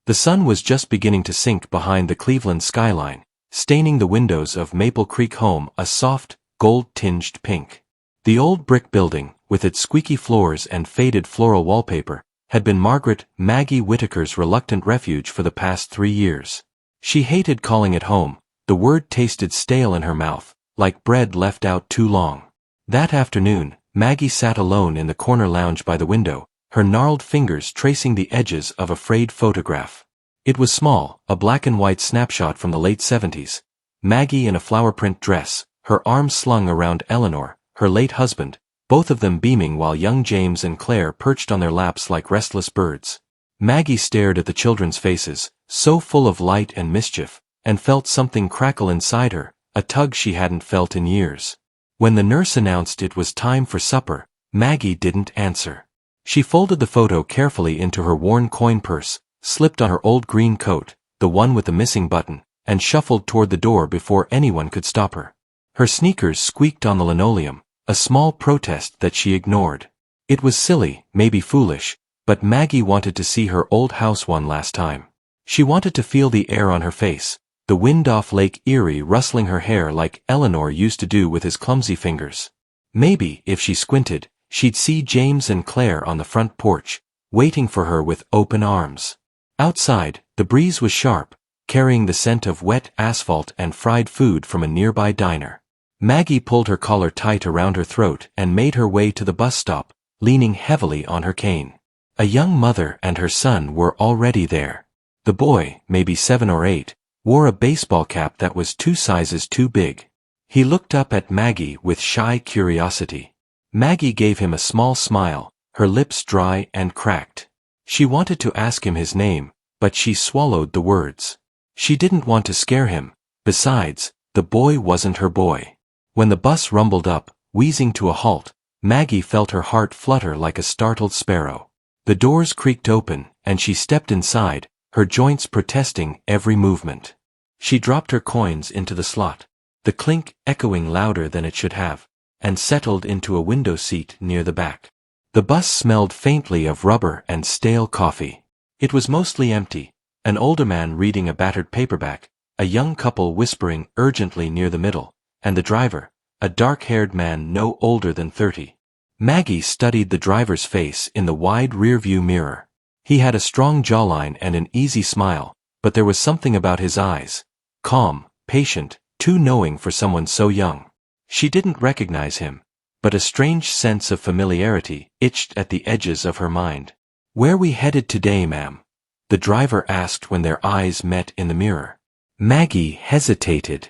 The sun was just beginning to sink behind the Cleveland skyline, staining the windows of Maple Creek home a soft, gold-tinged pink. The old brick building, with its squeaky floors and faded floral wallpaper, had been Maggie Whitaker's reluctant refuge for the past 3 years. She hated calling it home. The word tasted stale in her mouth, like bread left out too long. That afternoon, Maggie sat alone in the corner lounge by the window, her gnarled fingers tracing the edges of a frayed photograph. It was small, a black and white snapshot from the late 70s. Maggie in a flower print dress, her arms slung around Eleanor, her late husband, both of them beaming while young James and Claire perched on their laps like restless birds. Maggie stared at the children's faces, so full of light and mischief, and felt something crackle inside her, a tug she hadn't felt in years. When the nurse announced it was time for supper, Maggie didn't answer. She folded the photo carefully into her worn coin purse, slipped on her old green coat, the one with the missing button, and shuffled toward the door before anyone could stop her. Her sneakers squeaked on the linoleum, a small protest that she ignored. It was silly, maybe foolish, but Maggie wanted to see her old house one last time. She wanted to feel the air on her face, the wind off Lake Erie rustling her hair like Eleanor used to do with his clumsy fingers. Maybe, if she squinted, she'd see James and Claire on the front porch, waiting for her with open arms. Outside, the breeze was sharp, carrying the scent of wet asphalt and fried food from a nearby diner. Maggie pulled her collar tight around her throat and made her way to the bus stop, leaning heavily on her cane. A young mother and her son were already there. The boy, maybe 7 or 8, wore a baseball cap that was 2 sizes too big. He looked up at Maggie with shy curiosity. Maggie gave him a small smile, her lips dry and cracked. She wanted to ask him his name, but she swallowed the words. She didn't want to scare him. Besides, the boy wasn't her boy. When the bus rumbled up, wheezing to a halt, Maggie felt her heart flutter like a startled sparrow. The doors creaked open, and she stepped inside, her joints protesting every movement. She dropped her coins into the slot, the clink echoing louder than it should have, and settled into a window seat near the back. The bus smelled faintly of rubber and stale coffee. It was mostly empty, an older man reading a battered paperback, a young couple whispering urgently near the middle, and the driver, a dark-haired man no older than 30. Maggie studied the driver's face in the wide rear-view mirror. He had a strong jawline and an easy smile, but there was something about his eyes, calm, patient, too knowing for someone so young. She didn't recognize him, but a strange sense of familiarity itched at the edges of her mind. "Where we headed today, ma'am?" the driver asked when their eyes met in the mirror. Maggie hesitated.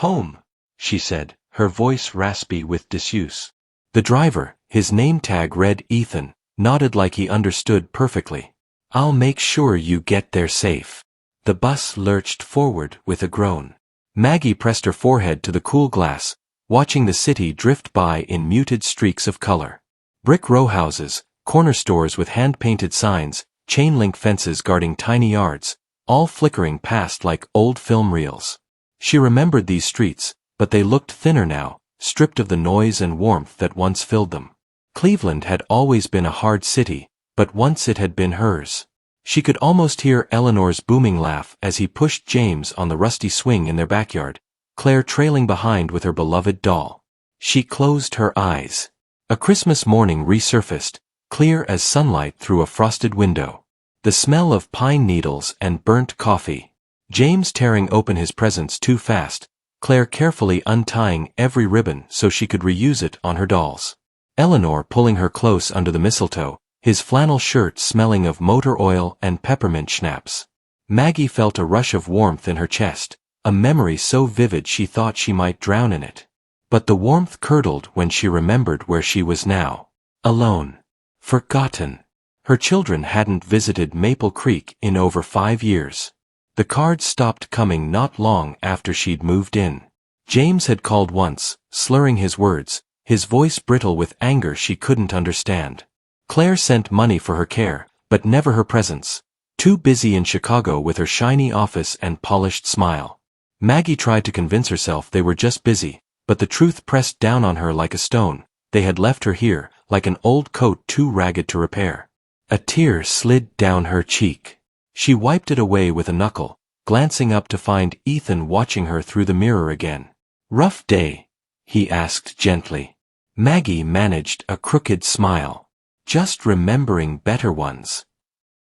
"Home," she said, her voice raspy with disuse. The driver, his name tag read Ethan, nodded like he understood perfectly. "I'll make sure you get there safe." The bus lurched forward with a groan. Maggie pressed her forehead to the cool glass, watching the city drift by in muted streaks of color. Brick row houses, corner stores with hand-painted signs, chain-link fences guarding tiny yards, all flickering past like old film reels. She remembered these streets, but they looked thinner now, stripped of the noise and warmth that once filled them. Cleveland had always been a hard city, but once it had been hers. She could almost hear Eleanor's booming laugh as he pushed James on the rusty swing in their backyard, Claire trailing behind with her beloved doll. She closed her eyes. A Christmas morning resurfaced, clear as sunlight through a frosted window. The smell of pine needles and burnt coffee. James tearing open his presents too fast, Claire carefully untying every ribbon so she could reuse it on her dolls. Eleanor pulling her close under the mistletoe, his flannel shirt smelling of motor oil and peppermint schnapps. Maggie felt a rush of warmth in her chest, a memory so vivid she thought she might drown in it. But the warmth curdled when she remembered where she was now. Alone. Forgotten. Her children hadn't visited Maple Creek in over 5 years. The cards stopped coming not long after she'd moved in. James had called once, slurring his words, his voice brittle with anger she couldn't understand. Claire sent money for her care, but never her presence. Too busy in Chicago with her shiny office and polished smile. Maggie tried to convince herself they were just busy, but the truth pressed down on her like a stone. They had left her here, like an old coat too ragged to repair. A tear slid down her cheek. She wiped it away with a knuckle, glancing up to find Ethan watching her through the mirror again. "Rough day?" he asked gently. Maggie managed a crooked smile. "Just remembering better ones."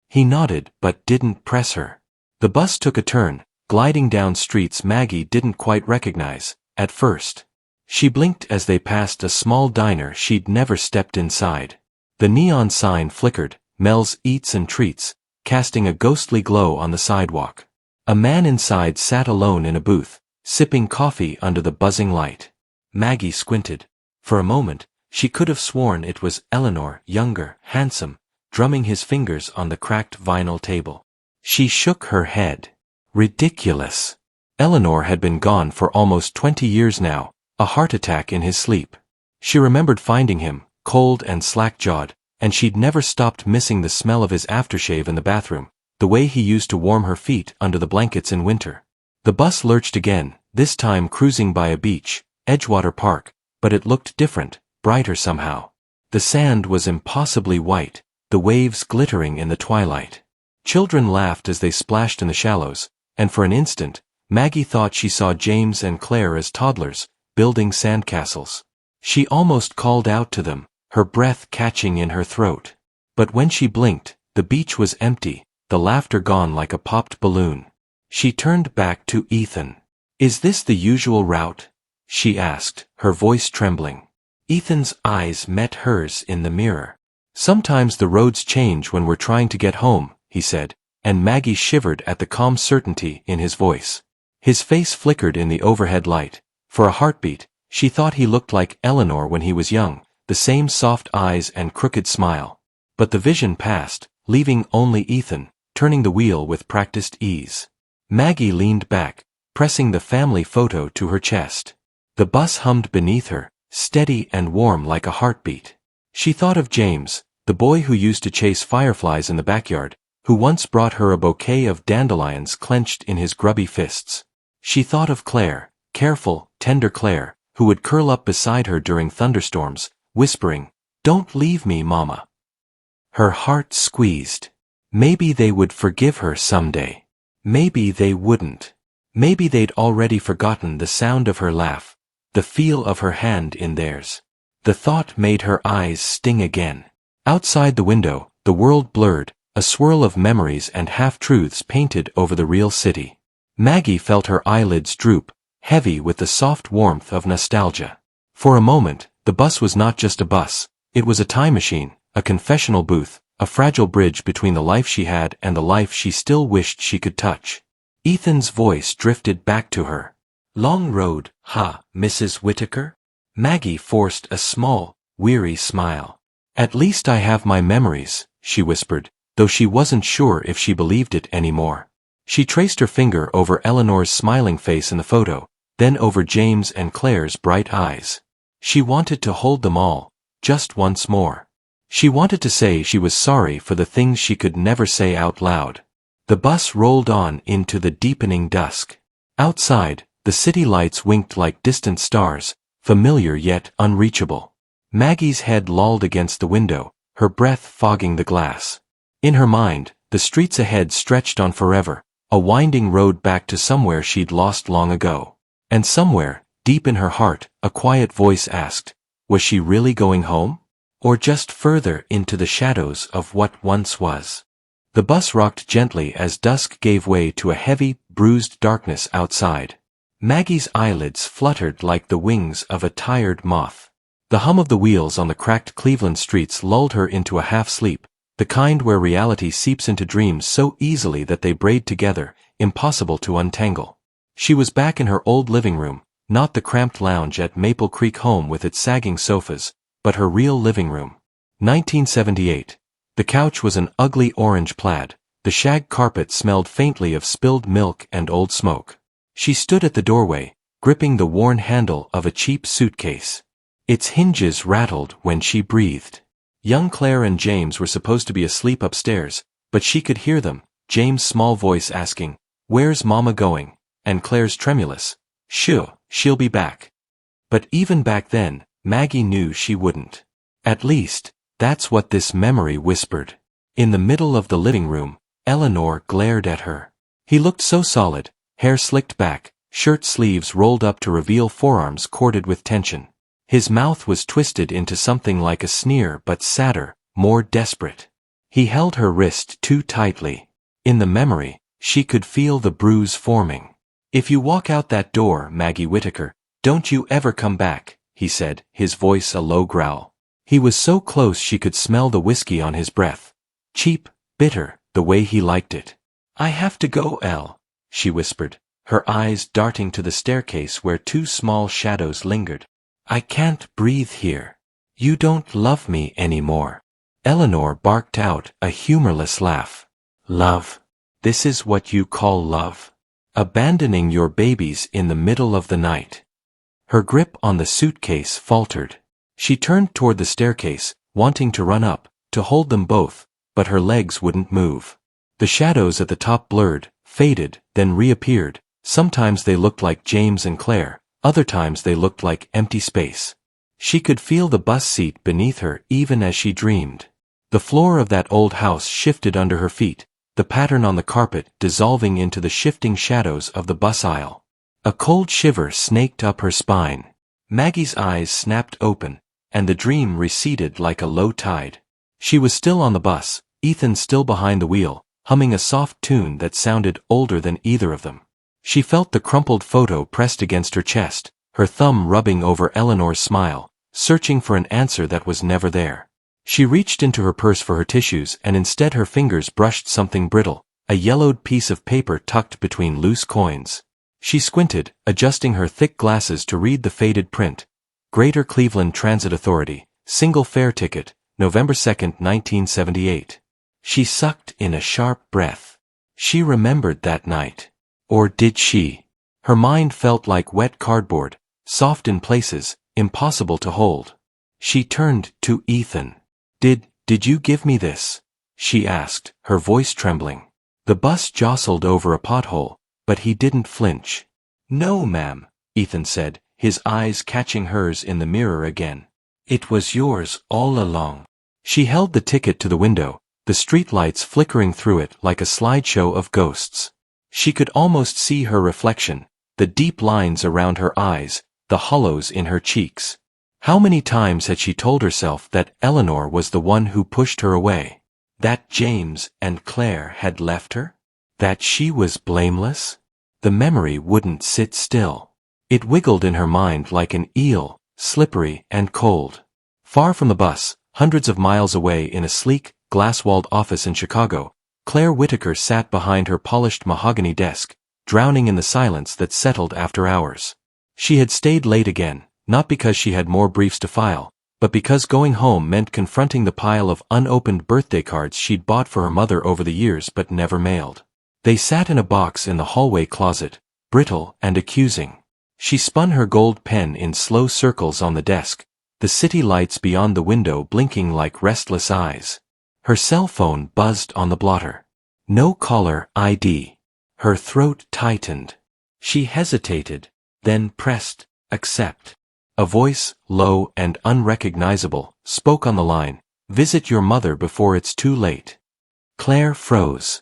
He nodded but didn't press her. The bus took a turn, gliding down streets Maggie didn't quite recognize, at first. She blinked as they passed a small diner she'd never stepped inside. The neon sign flickered, "Mel's Eats and Treats," casting a ghostly glow on the sidewalk. A man inside sat alone in a booth, sipping coffee under the buzzing light. Maggie squinted. For a moment, she could have sworn it was Eleanor, younger, handsome, drumming his fingers on the cracked vinyl table. She shook her head. Ridiculous. Eleanor had been gone for almost 20 years now, a heart attack in his sleep. She remembered finding him, cold and slack-jawed, and she'd never stopped missing the smell of his aftershave in the bathroom, the way he used to warm her feet under the blankets in winter. The bus lurched again, this time cruising by a beach, Edgewater Park, but it looked different, brighter somehow. The sand was impossibly white, the waves glittering in the twilight. Children laughed as they splashed in the shallows, and for an instant, Maggie thought she saw James and Claire as toddlers, building sandcastles. She almost called out to them, her breath catching in her throat. But when she blinked, the beach was empty, the laughter gone like a popped balloon. She turned back to Ethan. "Is this the usual route?" she asked, her voice trembling. Ethan's eyes met hers in the mirror. "Sometimes the roads change when we're trying to get home," he said, and Maggie shivered at the calm certainty in his voice. His face flickered in the overhead light. For a heartbeat, she thought he looked like Eleanor when he was young, the same soft eyes and crooked smile. But the vision passed, leaving only Ethan, turning the wheel with practiced ease. Maggie leaned back, pressing the family photo to her chest. The bus hummed beneath her, steady and warm like a heartbeat. She thought of James, the boy who used to chase fireflies in the backyard, who once brought her a bouquet of dandelions clenched in his grubby fists. She thought of Claire, careful, tender Claire, who would curl up beside her during thunderstorms, whispering, "Don't leave me, Mama." Her heart squeezed. Maybe they would forgive her someday. Maybe they wouldn't. Maybe they'd already forgotten the sound of her laugh, the feel of her hand in theirs. The thought made her eyes sting again. Outside the window, the world blurred, a swirl of memories and half-truths painted over the real city. Maggie felt her eyelids droop, heavy with the soft warmth of nostalgia. For a moment, the bus was not just a bus, it was a time machine, a confessional booth, a fragile bridge between the life she had and the life she still wished she could touch. Ethan's voice drifted back to her. "Long road, huh, Mrs. Whitaker?" Maggie forced a small, weary smile. "At least I have my memories," she whispered, though she wasn't sure if she believed it anymore. She traced her finger over Eleanor's smiling face in the photo, then over James and Claire's bright eyes. She wanted to hold them all, just once more. She wanted to say she was sorry for the things she could never say out loud. The bus rolled on into the deepening dusk. Outside, the city lights winked like distant stars, familiar yet unreachable. Maggie's head lolled against the window, her breath fogging the glass. In her mind, the streets ahead stretched on forever, a winding road back to somewhere she'd lost long ago. And somewhere, deep in her heart, a quiet voice asked, was she really going home? Or just further into the shadows of what once was? The bus rocked gently as dusk gave way to a heavy, bruised darkness outside. Maggie's eyelids fluttered like the wings of a tired moth. The hum of the wheels on the cracked Cleveland streets lulled her into a half-sleep, the kind where reality seeps into dreams so easily that they braid together, impossible to untangle. She was back in her old living room, not the cramped lounge at Maple Creek home with its sagging sofas, but her real living room. 1978. The couch was an ugly orange plaid. The shag carpet smelled faintly of spilled milk and old smoke. She stood at the doorway, gripping the worn handle of a cheap suitcase. Its hinges rattled when she breathed. Young Claire and James were supposed to be asleep upstairs, but she could hear them, James' small voice asking, "Where's Mama going?" and Claire's tremulous, "Shoo, she'll be back." But even back then, Maggie knew she wouldn't. At least, that's what this memory whispered. In the middle of the living room, Eleanor glared at her. He looked so solid, hair slicked back, shirt sleeves rolled up to reveal forearms corded with tension. His mouth was twisted into something like a sneer but sadder, more desperate. He held her wrist too tightly. In the memory, she could feel the bruise forming. "If you walk out that door, Maggie Whitaker, don't you ever come back," he said, his voice a low growl. He was so close she could smell the whiskey on his breath. Cheap, bitter, the way he liked it. "I have to go, Elle," she whispered, her eyes darting to the staircase where two small shadows lingered. "I can't breathe here. You don't love me anymore." Eleanor barked out a humorless laugh. "Love? This is what you call love? Abandoning your babies in the middle of the night?" Her grip on the suitcase faltered. She turned toward the staircase, wanting to run up, to hold them both, but her legs wouldn't move. The shadows at the top blurred, faded, then reappeared. Sometimes they looked like James and Claire, other times they looked like empty space. She could feel the bus seat beneath her even as she dreamed. The floor of that old house shifted under her feet, the pattern on the carpet dissolving into the shifting shadows of the bus aisle. A cold shiver snaked up her spine. Maggie's eyes snapped open, and the dream receded like a low tide. She was still on the bus, Ethan still behind the wheel, humming a soft tune that sounded older than either of them. She felt the crumpled photo pressed against her chest, her thumb rubbing over Eleanor's smile, searching for an answer that was never there. She reached into her purse for her tissues and instead her fingers brushed something brittle, a yellowed piece of paper tucked between loose coins. She squinted, adjusting her thick glasses to read the faded print. Greater Cleveland Transit Authority, single fare ticket, November 2, 1978. She sucked in a sharp breath. She remembered that night. Or did she? Her mind felt like wet cardboard, soft in places, impossible to hold. She turned to Ethan. Did you give me this?" she asked, her voice trembling. The bus jostled over a pothole, but he didn't flinch. "No, ma'am," Ethan said, his eyes catching hers in the mirror again. "It was yours all along." She held the ticket to the window, the streetlights flickering through it like a slideshow of ghosts. She could almost see her reflection, the deep lines around her eyes, the hollows in her cheeks. How many times had she told herself that Eleanor was the one who pushed her away? That James and Claire had left her? That she was blameless? The memory wouldn't sit still. It wiggled in her mind like an eel, slippery and cold. Far from the bus, hundreds of miles away in a sleek, glass-walled office in Chicago, Claire Whitaker sat behind her polished mahogany desk, drowning in the silence that settled after hours. She had stayed late again, not because she had more briefs to file, but because going home meant confronting the pile of unopened birthday cards she'd bought for her mother over the years but never mailed. They sat in a box in the hallway closet, brittle and accusing. She spun her gold pen in slow circles on the desk, the city lights beyond the window blinking like restless eyes. Her cell phone buzzed on the blotter. No caller ID. Her throat tightened. She hesitated, then pressed accept. A voice, low and unrecognizable, spoke on the line, "Visit your mother before it's too late." Claire froze.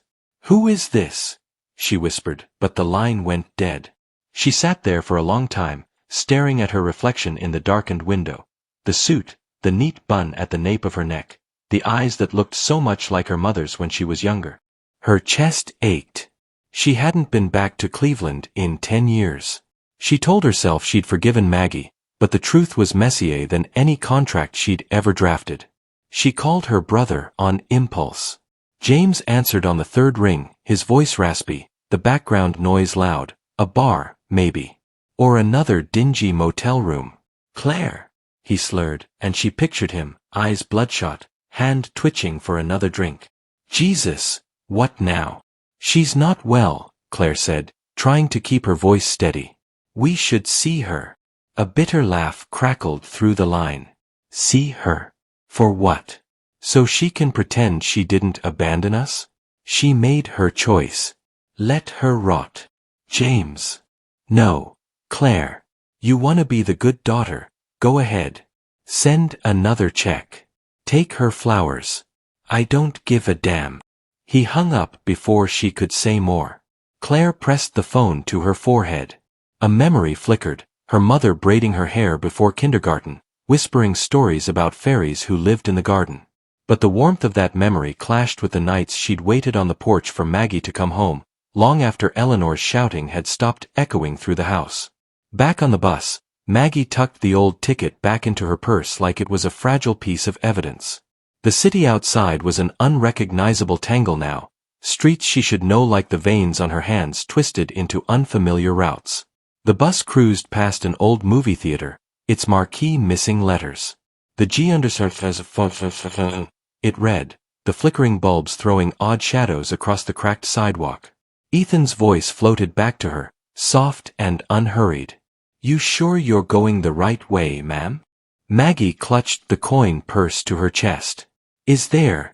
"Who is this?" she whispered, but the line went dead. She sat there for a long time, staring at her reflection in the darkened window. The suit, the neat bun at the nape of her neck, the eyes that looked so much like her mother's when she was younger. Her chest ached. She hadn't been back to Cleveland in 10 years. She told herself she'd forgiven Maggie, but the truth was messier than any contract she'd ever drafted. She called her brother on impulse. James answered on the third ring, his voice raspy, the background noise loud. A bar, maybe. Or another dingy motel room. "Claire," he slurred, and she pictured him, eyes bloodshot, hand twitching for another drink. "Jesus, what now?" "She's not well," Claire said, trying to keep her voice steady. "We should see her." A bitter laugh crackled through the line. "See her? For what? So she can pretend she didn't abandon us? She made her choice. Let her rot." "James." "No. Claire. You wanna be the good daughter, go ahead. Send another check. Take her flowers. I don't give a damn." He hung up before she could say more. Claire pressed the phone to her forehead. A memory flickered, her mother braiding her hair before kindergarten, whispering stories about fairies who lived in the garden. But the warmth of that memory clashed with the nights she'd waited on the porch for Maggie to come home, long after Eleanor's shouting had stopped echoing through the house. Back on the bus, Maggie tucked the old ticket back into her purse like it was a fragile piece of evidence. The city outside was an unrecognizable tangle now, streets she should know like the veins on her hands twisted into unfamiliar routes. The bus cruised past an old movie theater, its marquee missing letters. The G undersurf as a it read, the flickering bulbs throwing odd shadows across the cracked sidewalk. Ethan's voice floated back to her, soft and unhurried. You sure you're going the right way, ma'am? Maggie clutched the coin purse to her chest. Is there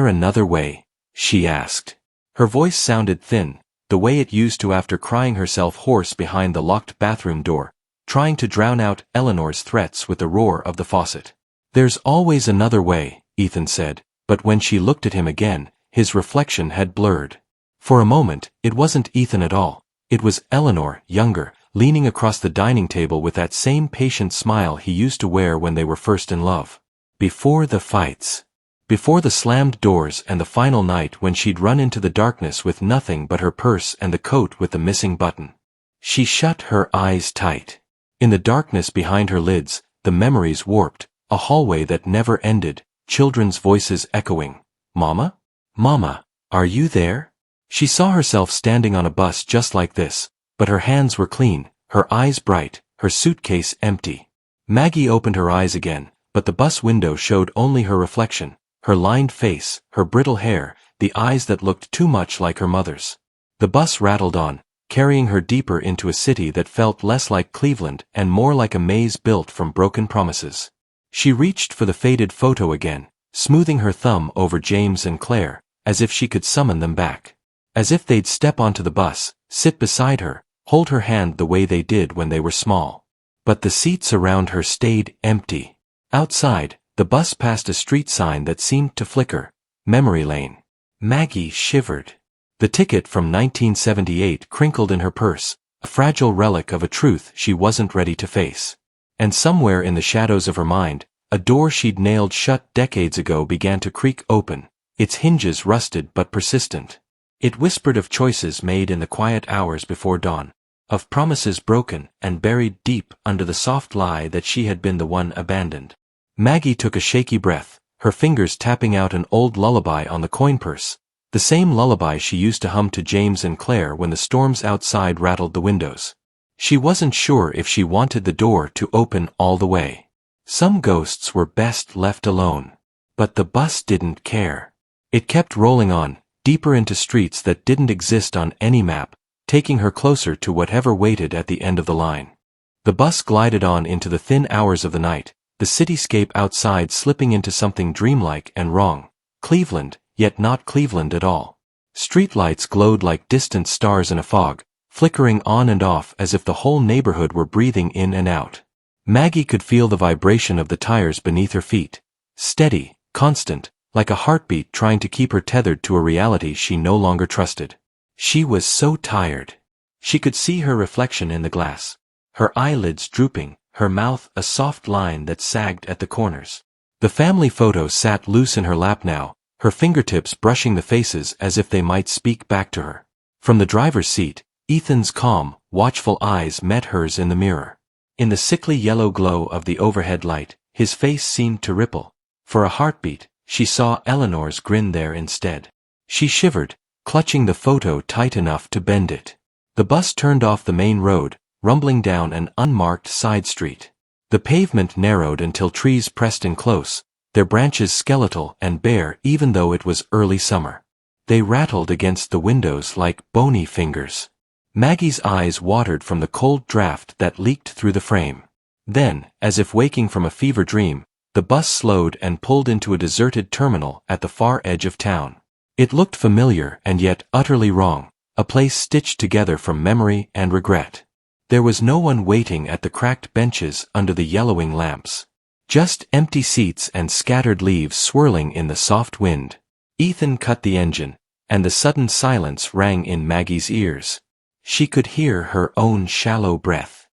another way? She asked. Her voice sounded thin, the way it used to after crying herself hoarse behind the locked bathroom door, trying to drown out Eleanor's threats with the roar of the faucet. There's always another way, Ethan said, but when she looked at him again, his reflection had blurred. For a moment, it wasn't Ethan at all. It was Eleanor, younger, leaning across the dining table with that same patient smile he used to wear when they were first in love. Before the fights. Before the slammed doors and the final night when she'd run into the darkness with nothing but her purse and the coat with the missing button. She shut her eyes tight. In the darkness behind her lids, the memories warped, a hallway that never ended, children's voices echoing. Mama? Mama, are you there? She saw herself standing on a bus just like this, but her hands were clean, her eyes bright, her suitcase empty. Maggie opened her eyes again, but the bus window showed only her reflection, her lined face, her brittle hair, the eyes that looked too much like her mother's. The bus rattled on, carrying her deeper into a city that felt less like Cleveland and more like a maze built from broken promises. She reached for the faded photo again, smoothing her thumb over James and Claire, as if she could summon them back. As if they'd step onto the bus, sit beside her, hold her hand the way they did when they were small. But the seats around her stayed empty. Outside, the bus passed a street sign that seemed to flicker, Memory Lane. Maggie shivered. The ticket from 1978 crinkled in her purse, a fragile relic of a truth she wasn't ready to face. And somewhere in the shadows of her mind, a door she'd nailed shut decades ago began to creak open, its hinges rusted but persistent. It whispered of choices made in the quiet hours before dawn, of promises broken and buried deep under the soft lie that she had been the one abandoned. Maggie took a shaky breath, her fingers tapping out an old lullaby on the coin purse, the same lullaby she used to hum to James and Claire when the storms outside rattled the windows. She wasn't sure if she wanted the door to open all the way. Some ghosts were best left alone. But the bus didn't care. It kept rolling on, deeper into streets that didn't exist on any map, taking her closer to whatever waited at the end of the line. The bus glided on into the thin hours of the night, the cityscape outside slipping into something dreamlike and wrong. Cleveland, yet not Cleveland at all. Streetlights glowed like distant stars in a fog, flickering on and off as if the whole neighborhood were breathing in and out. Maggie could feel the vibration of the tires beneath her feet. Steady, constant, like a heartbeat trying to keep her tethered to a reality she no longer trusted. She was so tired. She could see her reflection in the glass. Her eyelids drooping, her mouth a soft line that sagged at the corners. The family photo sat loose in her lap now, her fingertips brushing the faces as if they might speak back to her. From the driver's seat, Ethan's calm, watchful eyes met hers in the mirror. In the sickly yellow glow of the overhead light, his face seemed to ripple. For a heartbeat, she saw Eleanor's grin there instead. She shivered, clutching the photo tight enough to bend it. The bus turned off the main road, rumbling down an unmarked side street. The pavement narrowed until trees pressed in close, their branches skeletal and bare even though it was early summer. They rattled against the windows like bony fingers. Maggie's eyes watered from the cold draft that leaked through the frame. Then, as if waking from a fever dream, the bus slowed and pulled into a deserted terminal at the far edge of town. It looked familiar and yet utterly wrong, a place stitched together from memory and regret. There was no one waiting at the cracked benches under the yellowing lamps. Just empty seats and scattered leaves swirling in the soft wind. Ethan cut the engine, and the sudden silence rang in Maggie's ears. She could hear her own shallow breath.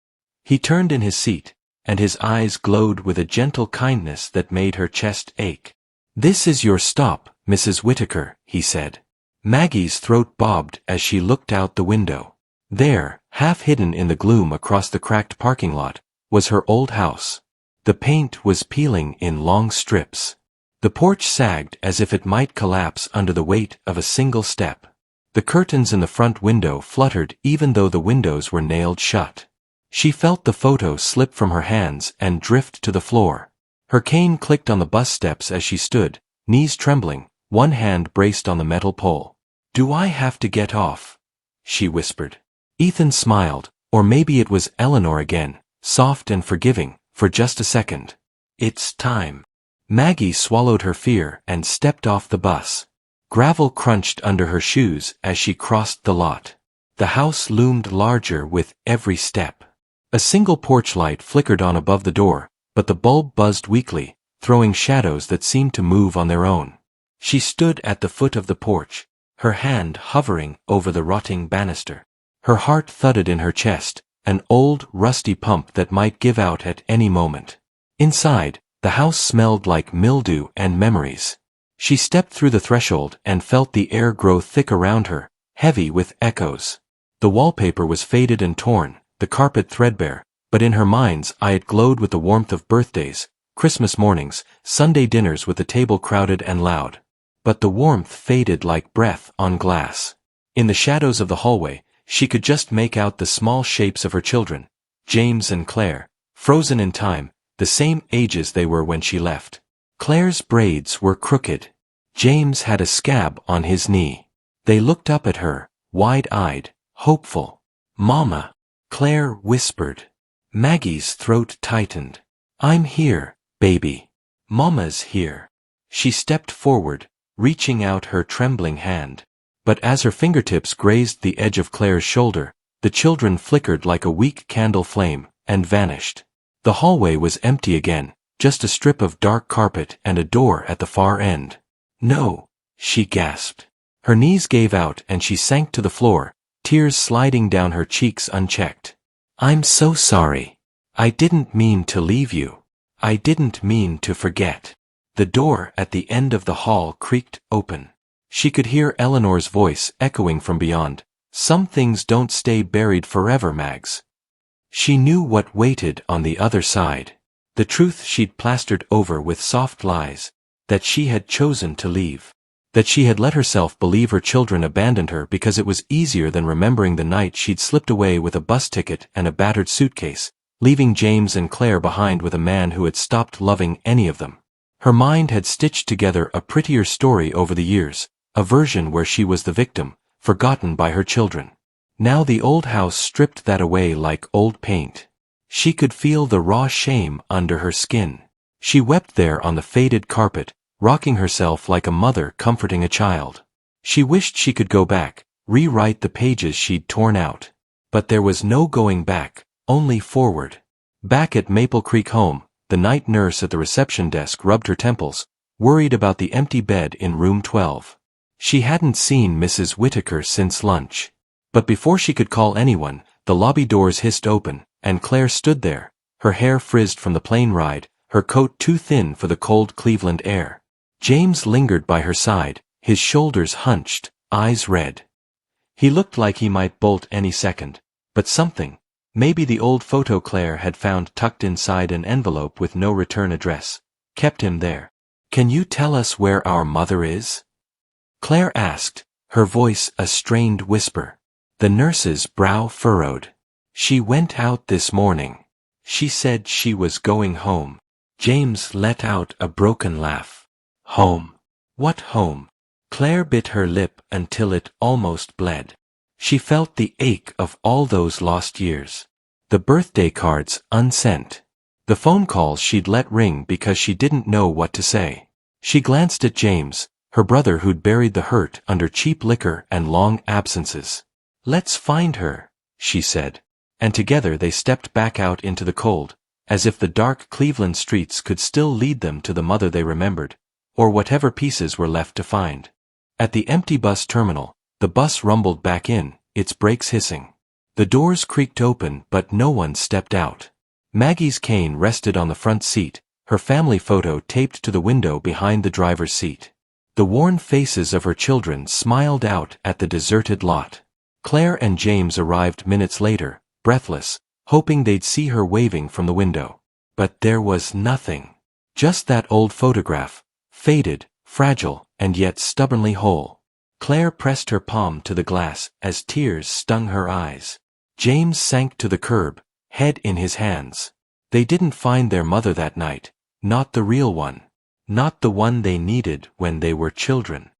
He turned in his seat, and his eyes glowed with a gentle kindness that made her chest ache. "This is your stop, Mrs. Whitaker," he said. Maggie's throat bobbed as she looked out the window. There, half hidden in the gloom across the cracked parking lot, was her old house. The paint was peeling in long strips. The porch sagged as if it might collapse under the weight of a single step. The curtains in the front window fluttered even though the windows were nailed shut. She felt the photo slip from her hands and drift to the floor. Her cane clicked on the bus steps as she stood, knees trembling, one hand braced on the metal pole. "Do I have to get off?" she whispered. Ethan smiled, or maybe it was Eleanor again, soft and forgiving, for just a second. "It's time." Maggie swallowed her fear and stepped off the bus. Gravel crunched under her shoes as she crossed the lot. The house loomed larger with every step. A single porch light flickered on above the door, but the bulb buzzed weakly, throwing shadows that seemed to move on their own. She stood at the foot of the porch, her hand hovering over the rotting banister. Her heart thudded in her chest, an old, rusty pump that might give out at any moment. Inside, the house smelled like mildew and memories. She stepped through the threshold and felt the air grow thick around her, heavy with echoes. The wallpaper was faded and torn, the carpet threadbare, but in her mind's eye it glowed with the warmth of birthdays, Christmas mornings, Sunday dinners with the table crowded and loud. But the warmth faded like breath on glass. In the shadows of the hallway, she could just make out the small shapes of her children, James and Claire, frozen in time, the same ages they were when she left. Claire's braids were crooked. James had a scab on his knee. They looked up at her, wide-eyed, hopeful. "Mama," Claire whispered. Maggie's throat tightened. "I'm here, baby. Mama's here." She stepped forward, reaching out her trembling hand. But as her fingertips grazed the edge of Claire's shoulder, the children flickered like a weak candle flame, and vanished. The hallway was empty again, just a strip of dark carpet and a door at the far end. "No," she gasped. Her knees gave out and she sank to the floor, tears sliding down her cheeks unchecked. "I'm so sorry. I didn't mean to leave you. I didn't mean to forget." The door at the end of the hall creaked open. She could hear Eleanor's voice echoing from beyond. "Some things don't stay buried forever, Mags." She knew what waited on the other side. The truth she'd plastered over with soft lies, that she had chosen to leave. That she had let herself believe her children abandoned her because it was easier than remembering the night she'd slipped away with a bus ticket and a battered suitcase, leaving James and Claire behind with a man who had stopped loving any of them. Her mind had stitched together a prettier story over the years, a version where she was the victim, forgotten by her children. Now the old house stripped that away like old paint. She could feel the raw shame under her skin. She wept there on the faded carpet, rocking herself like a mother comforting a child. She wished she could go back, rewrite the pages she'd torn out. But there was no going back, only forward. Back at Maple Creek Home, the night nurse at the reception desk rubbed her temples, worried about the empty bed in room 12. She hadn't seen Mrs. Whitaker since lunch. But before she could call anyone, the lobby doors hissed open, and Claire stood there, her hair frizzed from the plane ride, her coat too thin for the cold Cleveland air. James lingered by her side, his shoulders hunched, eyes red. He looked like he might bolt any second, but something, maybe the old photo Claire had found tucked inside an envelope with no return address, kept him there. "Can you tell us where our mother is?" Claire asked, her voice a strained whisper. The nurse's brow furrowed. "She went out this morning. She said she was going home." James let out a broken laugh. "Home? What home?" Claire bit her lip until it almost bled. She felt the ache of all those lost years. The birthday cards unsent. The phone calls she'd let ring because she didn't know what to say. She glanced at James, her brother who'd buried the hurt under cheap liquor and long absences. "Let's find her," she said. And together they stepped back out into the cold, as if the dark Cleveland streets could still lead them to the mother they remembered, or whatever pieces were left to find. At the empty bus terminal, the bus rumbled back in, its brakes hissing. The doors creaked open but no one stepped out. Maggie's cane rested on the front seat, her family photo taped to the window behind the driver's seat. The worn faces of her children smiled out at the deserted lot. Claire and James arrived minutes later, breathless, hoping they'd see her waving from the window. But there was nothing. Just that old photograph, faded, fragile, and yet stubbornly whole. Claire pressed her palm to the glass as tears stung her eyes. James sank to the curb, head in his hands. They didn't find their mother that night, not the real one. Not the one they needed when they were children.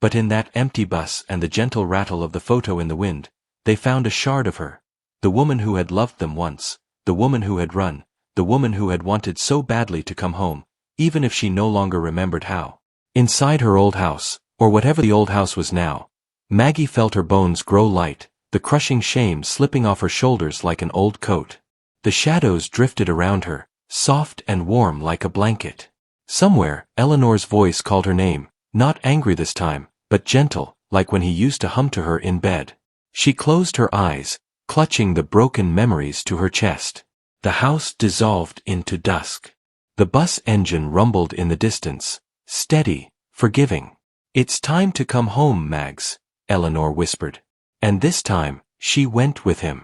But in that empty bus and the gentle rattle of the photo in the wind, they found a shard of her. The woman who had loved them once, the woman who had run, the woman who had wanted so badly to come home, even if she no longer remembered how. Inside her old house, or whatever the old house was now, Maggie felt her bones grow light, the crushing shame slipping off her shoulders like an old coat. The shadows drifted around her, soft and warm like a blanket. Somewhere, Eleanor's voice called her name, not angry this time, but gentle, like when he used to hum to her in bed. She closed her eyes, clutching the broken memories to her chest. The house dissolved into dusk. The bus engine rumbled in the distance, steady, forgiving. "It's time to come home, Mags," Eleanor whispered. And this time, she went with him.